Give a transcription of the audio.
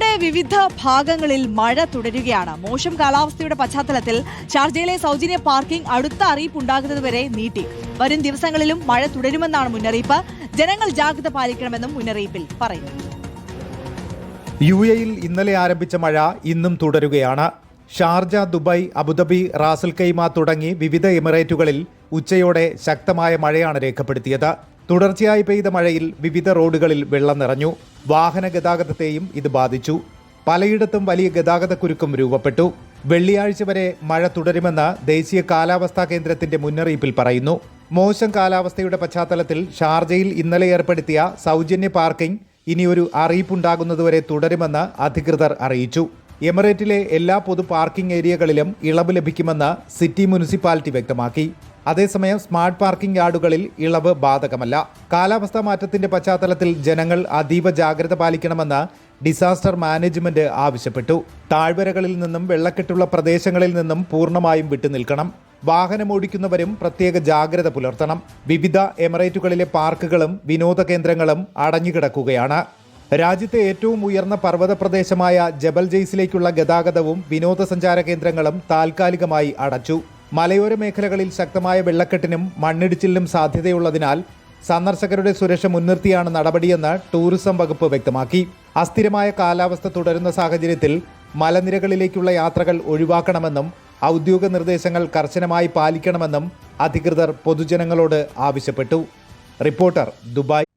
രാജ്യത്തിന്റെ വിവിധ ഭാഗങ്ങളിൽ മഴ തുടരുകയാണ്. മോശം കാലാവസ്ഥയുടെ പശ്ചാത്തലത്തിൽ ഷാർജയിലെ സൗജന്യ പാർക്കിംഗ് അടുത്ത അറിയിപ്പുണ്ടാകുന്നതുവരെ നീട്ടി. വരും ദിവസങ്ങളിലും മഴ തുടരുമെന്നാണ് മുന്നറിയിപ്പ്. ജനങ്ങൾ ജാഗ്രത പാലിക്കണമെന്നും മുന്നറിയിപ്പിൽ പറയുന്നു. UAE-യിൽ ഇന്നലെ ആരംഭിച്ച മഴ ഇന്നും തുടരുകയാണ്. Sharjah, Dubai, Abu Dhabi, Ras al Khaimah തുടങ്ങി വിവിധ എമിറേറ്റുകളിൽ ഉച്ചയോടെ ശക്തമായ മഴയാണ് രേഖപ്പെടുത്തിയത്. തുടർച്ചയായി പെയ്ത മഴയിൽ വിവിധ റോഡുകളിൽ വെള്ളം നിറഞ്ഞു. വാഹന ഗതാഗതത്തെയും ഇത് ബാധിച്ചു. പലയിടത്തും വലിയ ഗതാഗതക്കുരുക്കും രൂപപ്പെട്ടു. വെള്ളിയാഴ്ച വരെ മഴ തുടരുമെന്ന് ദേശീയ കാലാവസ്ഥാ കേന്ദ്രത്തിന്റെ മുന്നറിയിപ്പിൽ പറയുന്നു. മോശം കാലാവസ്ഥയുടെ പശ്ചാത്തലത്തിൽ ഷാർജയിൽ ഇന്നലെ ഏർപ്പെടുത്തിയ സൗജന്യ പാർക്കിംഗ് ഇനിയൊരു അറിയിപ്പുണ്ടാകുന്നതുവരെ തുടരുമെന്ന് അധികൃതർ അറിയിച്ചു. എമിറേറ്റിലെ എല്ലാ പൊതു പാർക്കിംഗ് ഏരിയകളിലും ഇളവ് ലഭിക്കുമെന്ന് സിറ്റി മുനിസിപ്പാലിറ്റി വ്യക്തമാക്കി. അതേസമയം സ്മാർട്ട് പാർക്കിംഗ് യാർഡുകളിൽ ഇളവ് ബാധകമല്ല. കാലാവസ്ഥാ മാറ്റത്തിന്റെ പശ്ചാത്തലത്തിൽ ജനങ്ങൾ അതീവ ജാഗ്രത പാലിക്കണമെന്ന് ഡിസാസ്റ്റർ മാനേജ്മെന്റ് ആവശ്യപ്പെട്ടു. താഴ്വരകളിൽ നിന്നും വെള്ളക്കെട്ടുള്ള പ്രദേശങ്ങളിൽ നിന്നും പൂർണ്ണമായും വിട്ടുനിൽക്കണം. വാഹനമോടിക്കുന്നവരും പ്രത്യേക ജാഗ്രത പുലർത്തണം. വിവിധ എമിറേറ്റുകളിലെ പാർക്കുകളും വിനോദ കേന്ദ്രങ്ങളും അടഞ്ഞുകിടക്കുകയാണ്. രാജ്യത്തെ ഏറ്റവും ഉയർന്ന പർവ്വത പ്രദേശമായ ജബൽ ജെയ്സിലേക്കുള്ള ഗതാഗതവും വിനോദസഞ്ചാര കേന്ദ്രങ്ങളും താൽക്കാലികമായി അടച്ചു. മലയോര മേഖലകളിൽ ശക്തമായ വെള്ളക്കെട്ടിനും മണ്ണിടിച്ചിലിനും സാധ്യതയുള്ളതിനാൽ സന്ദർശകരുടെ സുരക്ഷ മുൻനിർത്തിയാണ് നടപടിയെന്ന് ടൂറിസം വകുപ്പ് വ്യക്തമാക്കി. അസ്ഥിരമായ കാലാവസ്ഥ തുടരുന്ന സാഹചര്യത്തിൽ മലനിരകളിലേക്കുള്ള യാത്രകൾ ഒഴിവാക്കണമെന്നും ഔദ്യോഗിക നിർദ്ദേശങ്ങൾ കർശനമായി പാലിക്കണമെന്നും അധികൃതർ പൊതുജനങ്ങളോട് ആവശ്യപ്പെട്ടു. Reporter, Dubai.